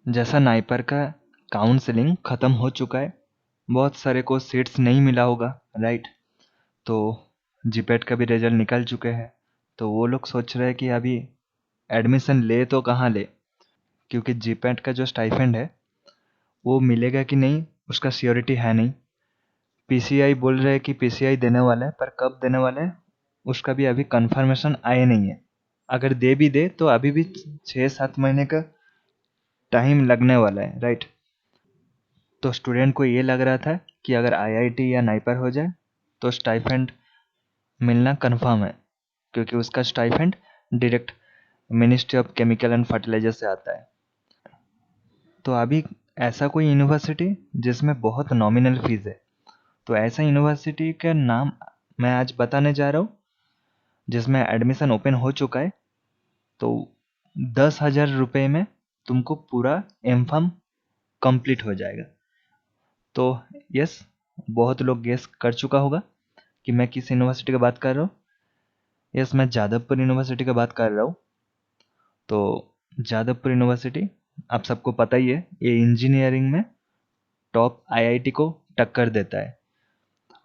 जैसा नाइपर का काउंसलिंग ख़त्म हो चुका है, बहुत सारे को सीट्स नहीं मिला होगा, राइट। तो जीपेट का भी रिजल्ट निकल चुके हैं, तो वो लोग सोच रहे हैं कि अभी एडमिशन ले तो कहाँ ले, क्योंकि जीपेट का जो स्टाइफेंड है वो मिलेगा कि नहीं उसका श्योरिटी है नहीं। पीसीआई बोल रहे हैं कि पीसीआई देने वाला है, पर कब देने वाला है उसका भी अभी कंफर्मेशन आए नहीं है। अगर दे भी दे तो अभी भी 6-7 महीने का टाइम लगने वाला है, राइट। तो स्टूडेंट को ये लग रहा था कि अगर आईआईटी या नाइपर हो जाए तो स्टाइफेंड मिलना कंफर्म है, क्योंकि उसका stipend direct ministry of chemical and fertilizer से आता है। तो अभी ऐसा कोई यूनिवर्सिटी जिसमें बहुत नॉमिनल फीस है, तो ऐसा यूनिवर्सिटी का नाम मैं आज बताने जा रहा हूँ, जिसमें एडमिशन ओपन हो चुका है। तो 10,000 रुपये में तुमको पूरा एम.फार्म कंप्लीट हो जाएगा। तो यस, बहुत लोग गेस कर चुका होगा कि मैं किस यूनिवर्सिटी की बात कर रहा हूँ। यस, मैं जादवपुर यूनिवर्सिटी की बात कर रहा हूँ। तो जादवपुर यूनिवर्सिटी आप सबको पता ही है, ये इंजीनियरिंग में टॉप आईआईटी को टक्कर देता है।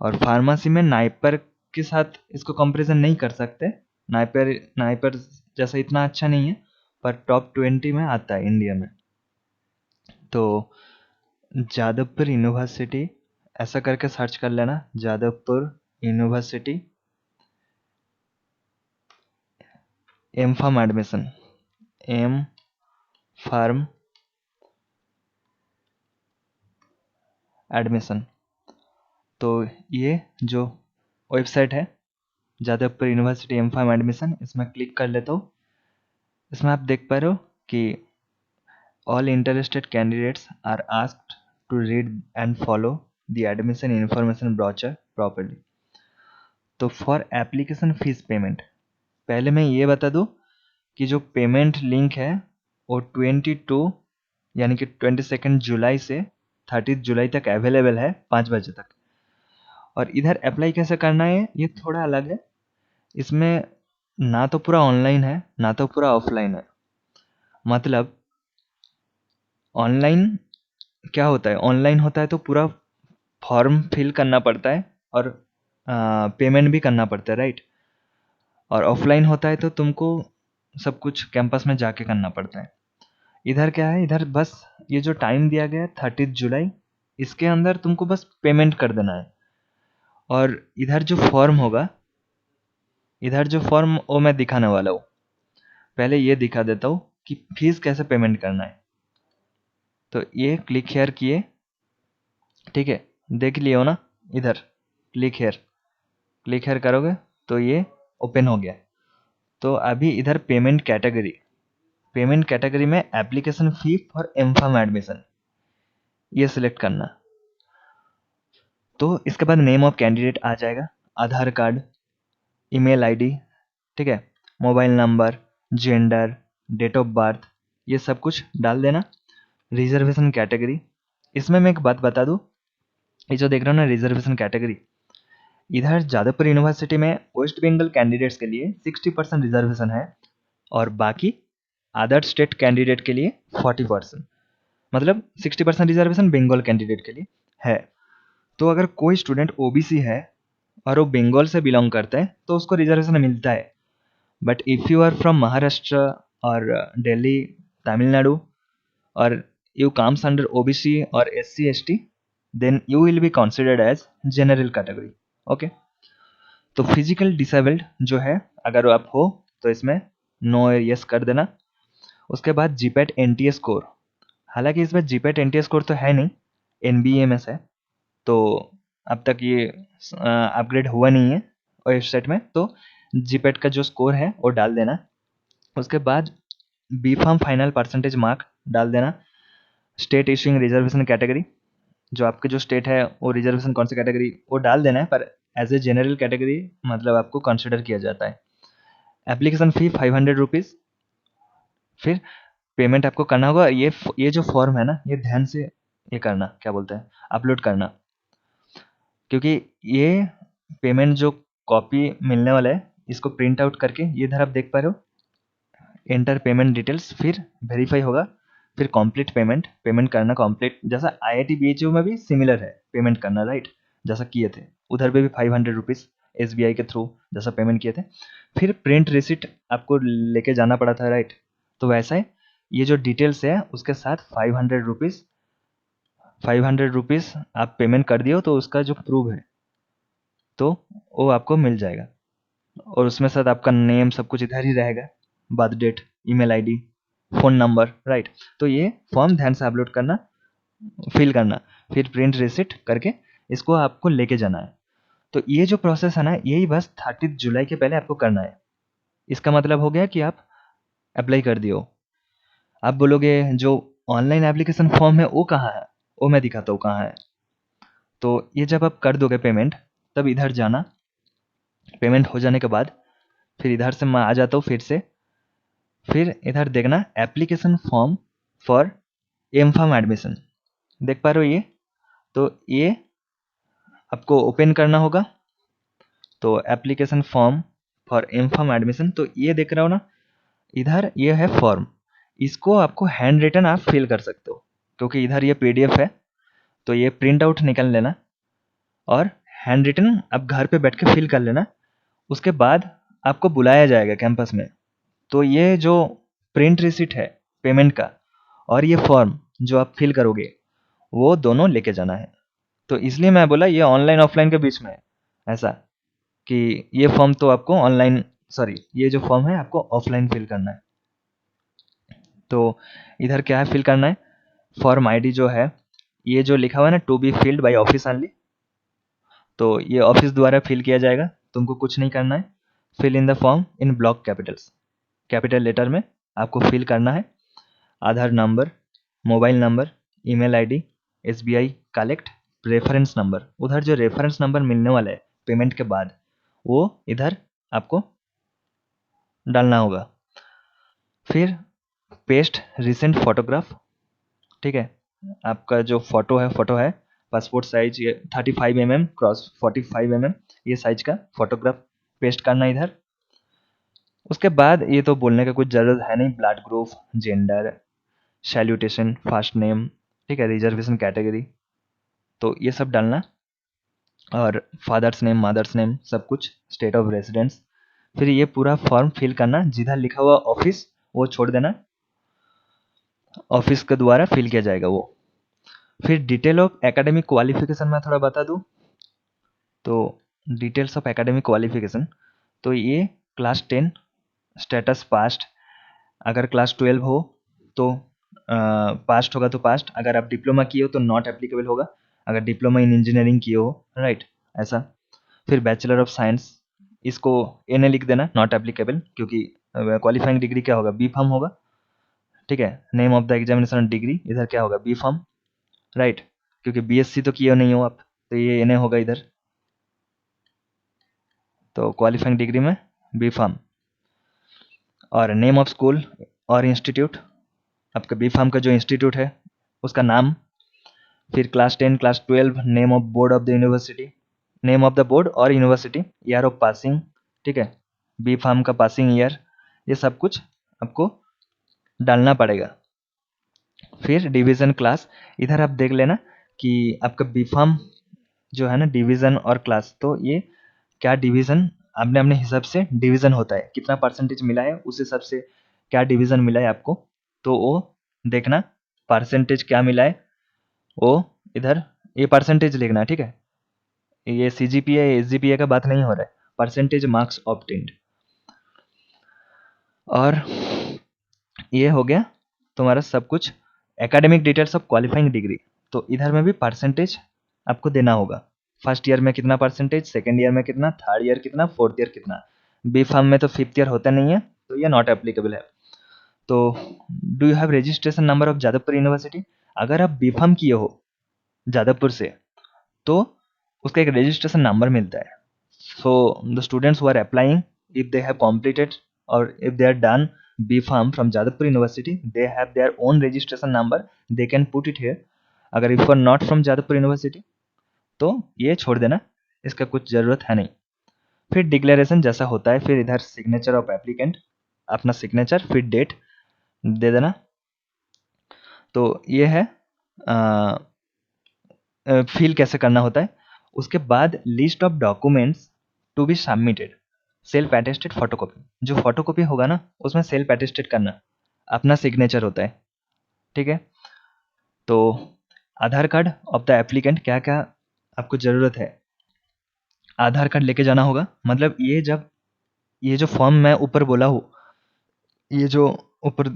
और फार्मेसी में नाइपर के साथ इसको कंपैरिजन नहीं कर सकते, नाइपर नाइपर जैसा इतना अच्छा नहीं है, पर टॉप 20 में आता है इंडिया में। तो जादवपुर यूनिवर्सिटी ऐसा करके सर्च कर लेना, Jadavpur University M pharm admission, M pharm admission. तो ये जो वेबसाइट है Jadavpur University M pharm admission, इसमें क्लिक कर लेता हूँ। इसमें आप देख पा रहे हो कि all interested candidates are asked to read and follow the admission information brochure properly। तो फॉर एप्लीकेशन फीस पेमेंट, पहले मैं ये बता दूं कि जो पेमेंट लिंक है वो 22 यानी कि 22 जुलाई से 30 जुलाई तक अवेलेबल है 5 बजे तक। और इधर अप्लाई कैसे करना है ये थोड़ा अलग है। इसमें ना तो पूरा ऑनलाइन है ना तो पूरा ऑफलाइन है। मतलब ऑनलाइन क्या होता है, ऑनलाइन होता है तो पूरा फॉर्म फिल करना पड़ता है और पेमेंट भी करना पड़ता है, राइट। और ऑफलाइन होता है तो तुमको सब कुछ कैंपस में जाके करना पड़ता है। इधर क्या है, इधर बस ये जो टाइम दिया गया है 30 जुलाई, इसके अंदर तुमको बस पेमेंट कर देना है। और इधर जो फॉर्म होगा, इधर जो फॉर्म वो मैं दिखाने वाला हूँ। पहले ये दिखा देता हूँ कि फीस कैसे पेमेंट करना है। तो ये क्लिक हेयर किए, ठीक है, देख लियो ना, इधर क्लिक हेयर करोगे तो ये ओपन हो गया। तो अभी इधर पेमेंट कैटेगरी में एप्लीकेशन फी फॉर एम.फार्म एडमिशन ये सिलेक्ट करना। तो इसके बाद नेम ऑफ कैंडिडेट आ जाएगा, आधार कार्ड, ईमेल आईडी, ठीक है, mobile number, gender, date of birth, ये सब कुछ डाल देना। रिजर्वेशन कैटेगरी, इसमें मैं एक बात बता दूं, ये जो देख रहे हो ना रिजर्वेशन कैटेगरी, इधर जादवपुर यूनिवर्सिटी में वेस्ट बंगाल कैंडिडेट्स के लिए 60% रिजर्वेशन है, और बाकी अदर स्टेट कैंडिडेट के लिए 40%, मतलब 60% रिजर्वेशन बंगाल कैंडिडेट के लिए है। तो अगर कोई स्टूडेंट ओबीसी है और वो बंगाल से बिलोंग करता है तो उसको रिजर्वेशन मिलता है। But if you are from Maharashtra और दिल्ली, तमिलनाडु, और you comes under OBC or SC/ST, then you will be considered as general category। Okay, तो फिजिकल डिसेबल्ड जो है अगर आप हो तो इसमें नो यस कर देना। उसके बाद जीपेट एनटीए स्कोर, हालांकि इसमें जीपेट एनटीए स्कोर तो है नहीं, एनबीएमएस है, तो अब तक ये अपग्रेड हुआ नहीं है वेबसाइट में। तो जीपेट का जो स्कोर है वो डाल देना। उसके बाद B pharm final percentage mark डाल देना। स्टेट इशूइंग रिजर्वेशन कैटेगरी, जो आपके जो स्टेट है वो रिजर्वेशन कौन सी कैटेगरी वो डाल देना है, पर एज ए जनरल कैटेगरी मतलब आपको कंसिडर किया जाता है। Application fee 500 rupees. फिर पेमेंट आपको करना होगा। ये जो फॉर्म है ना, ये ध्यान से ये करना, क्या बोलते हैं, अपलोड करना, क्योंकि ये पेमेंट जो कॉपी मिलने वाला है इसको प्रिंट आउट करके ये इधर आप देख पा रहे हो, एंटर पेमेंट डिटेल्स, फिर वेरीफाई होगा, फिर कंप्लीट पेमेंट करना कंप्लीट, जैसा IIT BHU में भी सिमिलर है पेमेंट करना, राइट, जैसा किए थे उधर पे भी 500 रुपीज़ SBI के थ्रू जैसा पेमेंट किए थे। फिर प्रिंट रिसिट आपको लेके जाना पड़ा था, राइट, तो वैसा है ये जो डिटेल्स है उसके साथ 500 रुपीज़ आप पेमेंट कर दियो तो उसका जो प्रूफ है तो वो आपको मिल जाएगा। और उसमें साथ आपका नेम सब कुछ इधर ही रहेगा, birth date, email ID, phone number, right. तो ये फॉर्म ध्यान से अपलोड करना, फिल करना, फिर प्रिंट रिसिट करके इसको आपको लेके जाना है। तो ये जो प्रोसेस है ना, यही बस 30 जुलाई के पहले आपको करना है। इसका मतलब हो गया कि आप अप्लाई कर दियो। आप बोलोगे जो ऑनलाइन एप्लीकेशन फॉर्म है वो कहाँ है, वो मैं दिखाता हूँ कहाँ है। तो ये जब आप कर दोगे पेमेंट, तब इधर जाना, पेमेंट हो जाने के बाद फिर इधर से मैं आ जाता हूँ फिर से, फिर इधर देखना application form for M form admission, देख पा रहे हो ये, तो ये आपको ओपन करना होगा। तो application form for M form admission, तो ये देख रहे हो ना, इधर ये है फॉर्म, इसको आपको हैंड रिटन आप फिल कर सकते हो, क्योंकि इधर ये PDF है, तो ये प्रिंट आउट निकल लेना और हैंड रिटन आप घर पे बैठ के फिल कर लेना। उसके बाद आपको बुलाया जाएगा कैंपस में, तो ये जो प्रिंट रिसिट है पेमेंट का और ये फॉर्म जो आप फिल करोगे वो दोनों लेके जाना है। तो इसलिए मैं बोला ये ऑनलाइन ऑफलाइन के बीच में है, ऐसा कि ये फॉर्म तो आपको ऑनलाइन, सॉरी, ये जो फॉर्म है आपको ऑफलाइन फिल करना है। तो इधर क्या है फिल करना है, फॉर्म ID जो है, ये जो लिखा हुआ है ना, to be filled by office only, तो ये ऑफिस द्वारा फिल किया जाएगा, तुमको कुछ नहीं करना है। Fill in the form in block capitals, capital letter में आपको फिल करना है। Aadhaar number, mobile number, email ID, SBI collect, reference number, उधर जो रेफरेंस नंबर मिलने वाला है पेमेंट के बाद वो इधर आपको डालना होगा। फिर पेस्ट रिसेंट फोटोग्राफ, ठीक है, आपका जो फोटो है पासपोर्ट साइज, ये 35 mm क्रॉस 45 mm ये साइज का फोटोग्राफ पेस्ट करना इधर। उसके बाद ये तो बोलने का कुछ ज़रूरत है नहीं, blood group, gender, salutation, first name, ठीक है, रिजर्वेशन कैटेगरी, तो ये सब डालना, और फादर्स नेम, मदर्स नेम, सब कुछ, स्टेट ऑफ रेजिडेंस। फिर ये पूरा फॉर्म फिल करना, जिधर लिखा हुआ ऑफिस वो छोड़ देना, ऑफिस के द्वारा फिल किया जाएगा वो। फिर डिटेल ऑफ एकेडमिक क्वालिफिकेशन मैं थोड़ा बता दूँ, तो डिटेल्स ऑफ एकेडमिक क्वालिफिकेशन, तो ये क्लास 10 स्टेटस पास्ट, अगर क्लास 12 हो तो पास्ट होगा तो पास्ट, अगर आप डिप्लोमा किए हो तो नॉट एप्लीकेबल होगा, अगर डिप्लोमा इन इंजीनियरिंग किए हो, राइट, ऐसा। फिर बैचलर ऑफ साइंस, इसको NA लिख देना, नॉट एप्लीकेबल, क्योंकि क्वालिफाइंग डिग्री क्या होगा, B.Pharm होगा, ठीक है। Name of the examination degree इधर क्या होगा, B.Pharm, राइट, क्योंकि BSc तो किए नहीं हो आप, तो ये NA होगा इधर, तो क्वालिफाइंग डिग्री में B.Pharm। और नेम ऑफ स्कूल और इंस्टीट्यूट, आपका B.Pharm का जो इंस्टीट्यूट है उसका नाम। फिर class 10 class 12 name of board of the university, name of the board और यूनिवर्सिटी, ईयर ऑफ पासिंग, ठीक है, B.Pharm का पासिंग ईयर, ये सब कुछ आपको डालना पड़ेगा। फिर डिवीज़न क्लास, इधर आप देख लेना कि आपका B.Pharm जो है ना, डिवीज़न और क्लास, तो ये क्या डिवीज़न आपने अपने हिसाब से डिवीज़न होता है, कितना परसेंटेज मिला है उस हिसाब से क्या डिवीज़न मिला है आपको, तो वो देखना, परसेंटेज क्या मिला है वो इधर ये परसेंटेज लिखना, ठीक है। ये CGPA SGPA का बात नहीं हो रहा है, परसेंटेज मार्क्स ऑब्टेन्ड। और ये हो गया तुम्हारा सब कुछ, academic details of qualifying degree, तो इधर में भी परसेंटेज आपको देना होगा, फर्स्ट ईयर में कितना परसेंटेज, सेकेंड ईयर में कितना, थर्ड ईयर कितना, फोर्थ ईयर कितना। B.Pharm में तो फिफ्थ ईयर होता नहीं है, तो ये नॉट एप्लीकेबल है। तो do you have registration number of Jadavpur university, अगर आप B.Pharm किए हो जादवपुर से तो उसका एक रजिस्ट्रेशन नंबर मिलता है। So the students who are applying, if they have completed or if they are done B.Pharm from Jadavpur University, they have their own registration number, they can put it here. अगर if you are not from Jadavpur University तो ये छोड़ देना, इसका कुछ ज़रूरत है नहीं। फिर डिक्लेरेशन जैसा होता है, फिर इधर सिग्नेचर ऑफ एप्लीकेंट, अपना सिग्नेचर, फिर डेट दे देना। तो ये है फिल कैसे करना होता है। उसके बाद list of documents to be submitted, self attested photocopy. जो फोटोकॉपी होगा ना उसमें सेल्फ अटेस्टेड करना, अपना सिग्नेचर होता है, ठीक है। तो आधार कार्ड ऑफ द एप्लीकेंट, क्या क्या आपको ज़रूरत है। आधार कार्ड लेके जाना होगा, मतलब ये जो फॉर्म मैं ऊपर बोला हूँ, ये जो ऊपर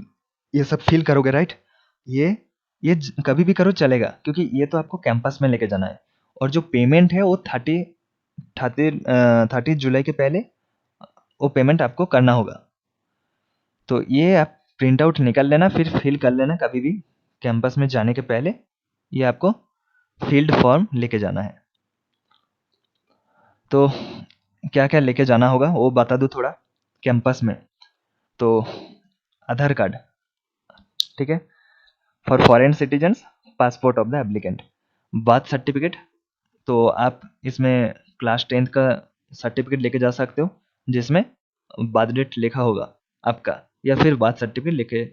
ये सब फिल करोगे राइट, ये कभी भी करो चलेगा, क्योंकि ये तो आपको कैंपस में लेके जाना है। और जो पेमेंट है वो 30 जुलाई के पहले वो पेमेंट आपको करना होगा। तो ये आप प्रिंट आउट निकाल लेना, फिर फिल कर लेना कभी भी कैंपस में जाने के पहले। ये आपको फील्ड फॉर्म लेके जाना है। तो क्या क्या लेके जाना होगा वो बता दूँ थोड़ा कैंपस में। तो आधार कार्ड, ठीक है, for foreign citizens, passport of the applicant, birth certificate. तो आप इसमें क्लास 10th का सर्टिफिकेट लेके जा सकते हो जिसमें बर्थ डेट लिखा होगा आपका, या फिर बर्थ सर्टिफिकेट लेके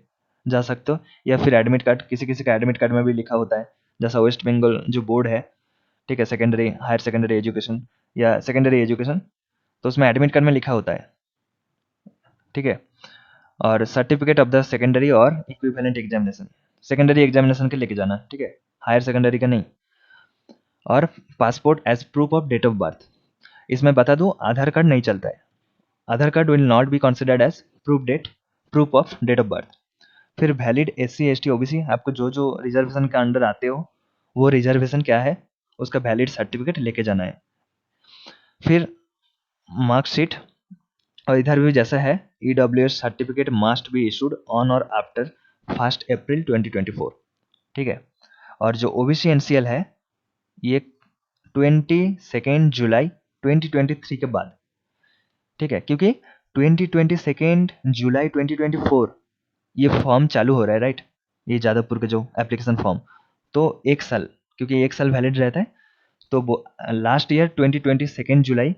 जा सकते हो, या फिर एडमिट कार्ड, किसी किसी का एडमिट कार्ड में भी लिखा होता है, जैसा वेस्ट बंगाल जो बोर्ड है, ठीक है, सेकेंडरी हायर सेकेंडरी एजुकेशन या सेकेंडरी एजुकेशन, तो उसमें एडमिट कार्ड में लिखा होता है, ठीक है। और सर्टिफिकेट ऑफ द सेकेंडरी और इक्विवेलेंट एग्जामिनेशन, सेकेंडरी एग्जामिनेशन के लेके जाना, ठीक है, हायर सेकेंडरी का नहीं। और passport as proof of date of birth, इसमें बता दूं आधार कार्ड नहीं चलता है, Aadhaar card will not be considered as proof of date of birth. फिर वैलिड SC ST OBC, आपको जो जो रिजर्वेशन के अंडर आते हो वो रिजर्वेशन क्या है उसका वैलिड सर्टिफिकेट लेके जाना है। फिर मार्कशीट, और इधर भी जैसा है EWS certificate must be issued on और आफ्टर 1 अप्रैल 2024, ठीक है। और जो OBC NCL है ये 22 जुलाई 2023 के बाद, ठीक है, क्योंकि 22 जुलाई 2024 ये फॉर्म चालू हो रहा है राइट, ये जादवपुर का जो एप्लीकेशन फॉर्म, तो 1 साल, क्योंकि 1 साल वैलिड रहता है, तो लास्ट ईयर 22 जुलाई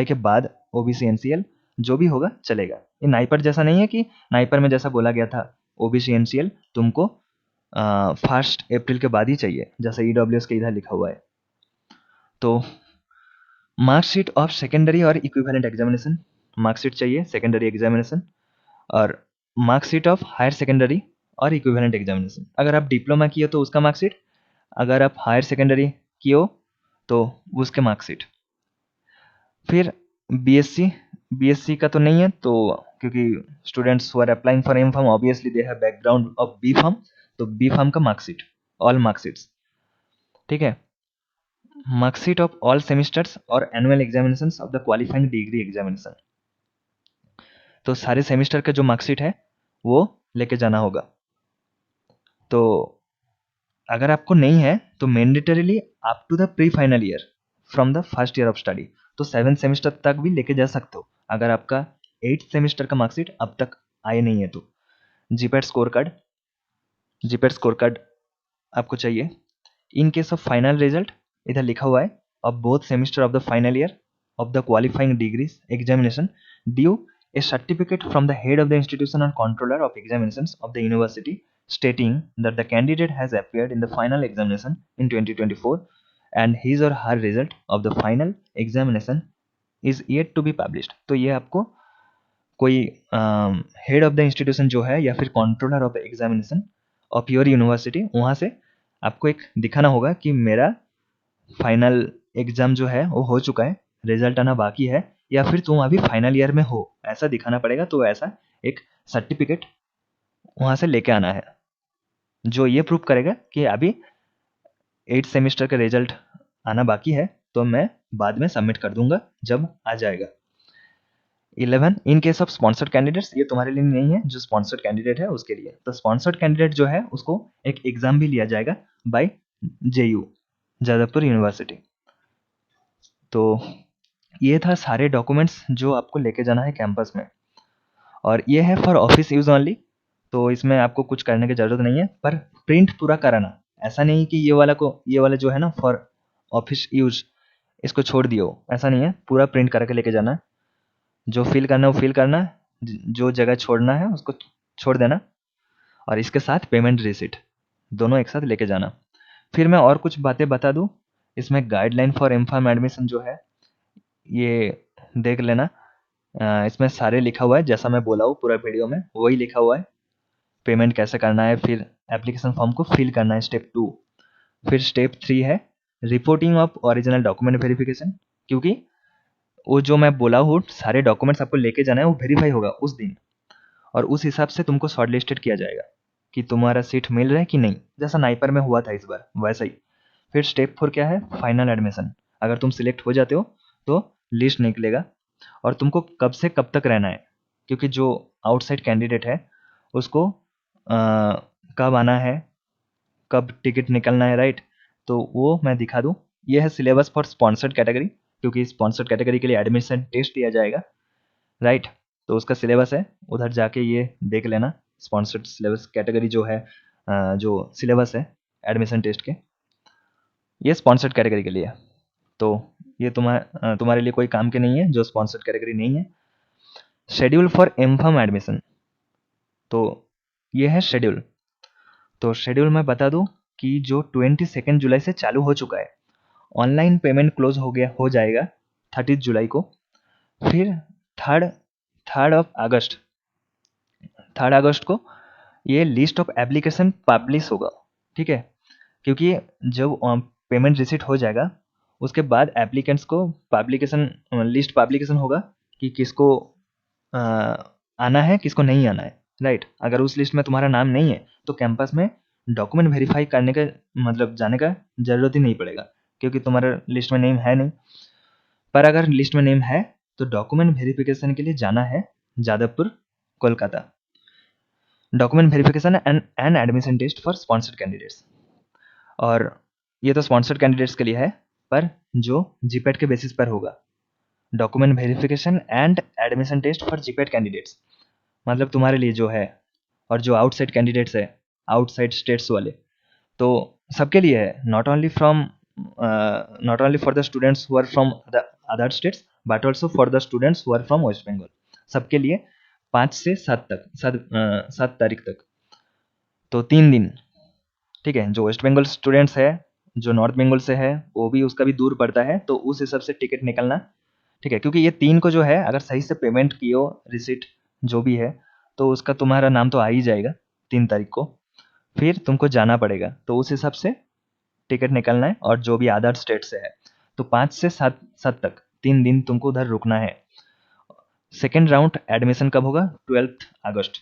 के बाद OBC NCL जो भी होगा चलेगा। ये नाइपर जैसा नहीं है कि नाइपर में जैसा बोला गया था OBC NCL तुमको 1 अप्रैल के बाद ही चाहिए, जैसा EWS के इधर लिखा हुआ है। तो मार्कशीट ऑफ सेकेंडरी और इक्विवेलेंट एग्जामिनेशन, मार्कशीट चाहिए सेकेंडरी एग्जामिनेशन, और मार्कशीट ऑफ हायर सेकेंडरी और इक्विवेलेंट एग्जामिनेशन। अगर आप डिप्लोमा किए तो उसका मार्कशीट, अगर आप हायर सेकेंडरी किए हो तो उसके मार्कशीट। फिर बीएससी का तो नहीं है, तो क्योंकि students who are applying for M.Pharm obviously they have background of B.Pharm, तो B.Pharm का मार्कशीट, ऑल मार्कशीट्स, ठीक है। मार्कशीट ऑफ ऑल सेमिस्टर्स और annual examinations of the qualifying degree examination, तो सारे सेमिस्टर का जो मार्कशीट है वो लेके जाना होगा। तो अगर आपको नहीं है तो mandatorily up to the pre final year from the first year of study, तो 7 सेमिस्टर तक भी लेके जा सकते हो अगर आपका 8 सेमिस्टर का मार्कशीट अब तक आए नहीं है तो। GPAT score card, GPAT score card आपको चाहिए। In case of final result, इधर लिखा हुआ है of both semester of the final year of the qualifying degrees examination due a certificate from the head of the institution and controller of examinations of the university stating that the candidate has appeared in the final examination in 2024 and his or her result of the final examination is yet to be published। तो ये आपको कोई head of the institution जो है या फिर controller of the examination of your university, वहाँ से आपको एक दिखाना होगा कि मेरा फाइनल एग्जाम जो है वो हो चुका है, रिजल्ट आना बाकी है, या फिर तुम अभी फाइनल ईयर में हो, ऐसा दिखाना पड़ेगा। तो ऐसा एक सर्टिफिकेट वहाँ से लेके आना है जो ये प्रूव करेगा कि अभी 8 सेमिस्टर का रिजल्ट आना बाकी है, तो मैं बाद में सबमिट कर दूंगा जब आ जाएगा। 11 in case of sponsored candidates, ये तुम्हारे लिए नहीं है, जो स्पॉन्सर्ड कैंडिडेट है उसके लिए। तो स्पॉन्सर्ड कैंडिडेट जो है उसको एक एग्जाम भी लिया जाएगा बाय JU, जादवपुर यूनिवर्सिटी। तो ये था सारे डॉक्यूमेंट्स जो आपको लेके जाना है कैंपस में, और ये है फॉर ऑफिस यूज ओनली, तो इसमें आपको कुछ करने की ज़रूरत नहीं है, पर प्रिंट पूरा कराना। ऐसा नहीं कि ये वाला जो है ना फॉर ऑफिस यूज इसको छोड़ दियो, ऐसा नहीं है, पूरा प्रिंट करके लेके जाना है। जो फिल करना है वो फिल करना है, जो जगह छोड़ना है उसको छोड़ देना। और इसके साथ पेमेंट रिसिट दोनों एक साथ लेके जाना। फिर मैं और कुछ बातें बता दूं, इसमें गाइडलाइन फॉर एमफार्म एडमिशन जो है ये देख लेना। इसमें सारे लिखा हुआ है, जैसा मैं बोला हूँ पूरा वीडियो में वही लिखा हुआ है। पेमेंट कैसे करना है, फिर एप्लीकेशन फॉर्म को फिल करना है, स्टेप 2। फिर स्टेप 3 है reporting of original document verification, क्योंकि वो जो मैं बोला हूँ सारे डॉक्यूमेंट्स आपको लेके जाना है, वो वेरीफाई होगा उस दिन, और उस हिसाब से तुमको शॉर्ट लिस्टेड किया जाएगा कि तुम्हारा सीट मिल रहा है कि नहीं, जैसा नाइपर में हुआ था इस बार वैसा ही। फिर स्टेप 4 क्या है, फाइनल एडमिशन। अगर तुम सिलेक्ट हो जाते हो तो लिस्ट निकलेगा और तुमको कब से कब तक रहना है, क्योंकि जो आउटसाइड कैंडिडेट है उसको कब आना है, कब टिकट निकलना है, राइट। तो वो मैं दिखा दूँ, ये है सिलेबस फॉर स्पॉन्सर्ड कैटेगरी, क्योंकि स्पॉन्सर्ड कैटेगरी के लिए एडमिशन टेस्ट दिया जाएगा, राइट। तो उसका सिलेबस है, उधर जाके ये देख लेना। स्पॉन्सर्ड सिलेबस कैटेगरी जो है, जो सिलेबस है एडमिशन टेस्ट के, ये स्पॉन्सर्ड कैटेगरी के लिए है। तो ये तुम्हारे लिए कोई काम के नहीं है जो स्पॉन्सर्ड कैटेगरी नहीं है। शेड्यूल फॉर एमफार्म एडमिशन, तो ये है शेड्यूल। तो शेड्यूल मैं बता दूं कि जो 22 जुलाई से चालू हो चुका है, ऑनलाइन पेमेंट क्लोज हो जाएगा 30 जुलाई को। फिर थर्ड थर्ड ऑफ अगस्त 3 अगस्त को ये लिस्ट ऑफ एप्लीकेशन पब्लिश होगा, ठीक है। क्योंकि जब पेमेंट रिसीट हो जाएगा उसके बाद एप्लीकेंट्स को पब्लिकेशन लिस्ट पब्लिकेशन होगा कि किसको आना है किसको नहीं आना है, राइट। अगर उस लिस्ट में तुम्हारा नाम नहीं है तो कैंपस में डॉक्यूमेंट वेरीफाई करने का मतलब जाने का ज़रूरत ही नहीं पड़ेगा, क्योंकि तुम्हारा लिस्ट में नेम है नहीं। पर अगर लिस्ट में नेम है तो डॉक्यूमेंट वेरिफिकेशन के लिए जाना है Jadavpur, Kolkata. Document verification and admission test for sponsored candidates. और ये तो स्पॉन्सर्ड कैंडिडेट्स के लिए है, पर जो जीपेट के बेसिस पर होगा, document verification and admission test for GPAT candidates, मतलब तुम्हारे लिए जो है। और जो आउटसाइड कैंडिडेट्स है, आउटसाइड स्टेट्स वाले, तो सबके लिए है, not only for the students who are from the other states but also for the students who are from West Bengal. सबके लिए 5 से 7 तक 7 तारीख तक, तो 3 दिन, ठीक है। जो वेस्ट बंगाल स्टूडेंट्स है, जो नॉर्थ बंगाल से है, वो भी उसका भी दूर पड़ता है, तो उस हिसाब से टिकट निकलना, ठीक है। क्योंकि ये 3 को जो है अगर सही से पेमेंट किए रिसिट जो भी है, तो उसका तुम्हारा नाम तो आ ही जाएगा 3 तारीख को। फिर तुमको जाना पड़ेगा, तो उस हिसाब से टिकट निकलना है। और जो भी अदर स्टेट से है तो 5 से 7 तक 3 दिन तुमको उधर रुकना है। सेकेंड राउंड एडमिशन कब होगा, 12 अगस्त।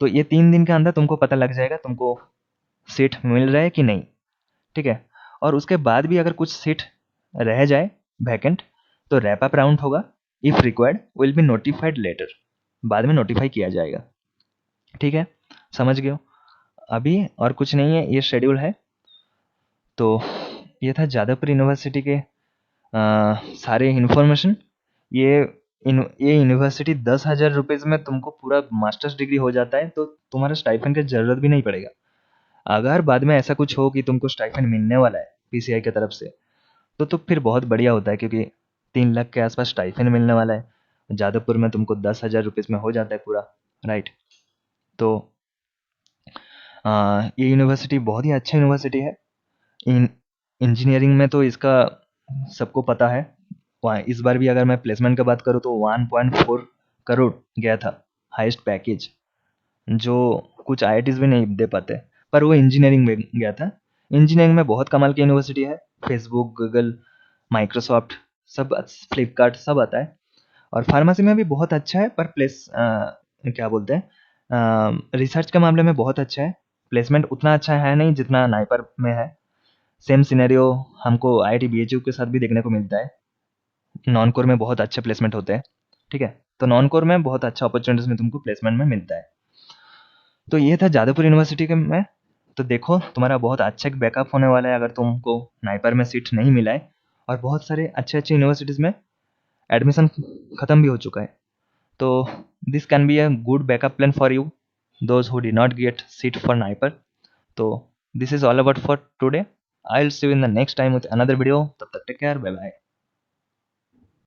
तो ये 3 दिन के अंदर तुमको पता लग जाएगा तुमको सीट मिल रहा है कि नहीं, ठीक है। और उसके बाद भी अगर कुछ सीट रह जाए वैकेंट तो रैप अप राउंड होगा, if required will be notified later, बाद में नोटिफाई किया जाएगा, ठीक है। समझ गए हो। अभी और कुछ नहीं है, ये शेड्यूल है। तो ये था जादवपुर यूनिवर्सिटी के सारे इन्फॉर्मेशन। ये ये यूनिवर्सिटी 10,000 रुपीज़ में तुमको पूरा मास्टर्स डिग्री हो जाता है, तो तुम्हारा स्टाइपेंड की ज़रूरत भी नहीं पड़ेगा। अगर बाद में ऐसा कुछ हो कि तुमको स्टाइपेंड मिलने वाला है पीसीआई की तरफ से, तो फिर बहुत बढ़िया होता है, क्योंकि 3 लाख के आसपास स्टाइपेंड मिलने वाला है। जादवपुर में तुमको 10,000 रुपीज़ में हो जाता है पूरा, राइट। तो ये यूनिवर्सिटी बहुत ही अच्छा यूनिवर्सिटी है। इंजीनियरिंग में तो इसका सबको पता है। इस बार भी अगर मैं प्लेसमेंट की बात करूँ तो 1.4 करोड़ गया था हाईएस्ट पैकेज, जो कुछ आईआईटीज भी नहीं दे पाते, पर वो इंजीनियरिंग में गया था। इंजीनियरिंग में बहुत कमाल की यूनिवर्सिटी है, फेसबुक, गूगल, माइक्रोसॉफ्ट, सब, फ्लिपकार्ट सब आता है। और फार्मेसी में भी बहुत अच्छा है, पर क्या बोलते हैं, रिसर्च के मामले में बहुत अच्छा है। प्लेसमेंट उतना अच्छा है नहीं जितना नाइपर में है। सेम सिनेरियो हमको आईआईटी बीएचयू के साथ भी देखने को मिलता है। नॉन कोर में बहुत अच्छे प्लेसमेंट होते हैं, ठीक है। तो नॉन कोर में बहुत अच्छा अपॉर्चुनिटीज में तुमको प्लेसमेंट में मिलता है। तो ये था जादवपुर यूनिवर्सिटी के में। तो देखो तुम्हारा बहुत अच्छा एक बैकअप होने वाला है अगर तुमको नाइपर में सीट नहीं मिला है। और बहुत सारे अच्छे अच्छे यूनिवर्सिटीज़ में एडमिशन ख़त्म भी हो चुका है। तो this can be a good backup plan for you those who did not get seat for NIPER. तो this is all about for today. I will see you in the next time with another video. तब तक take care, bye bye.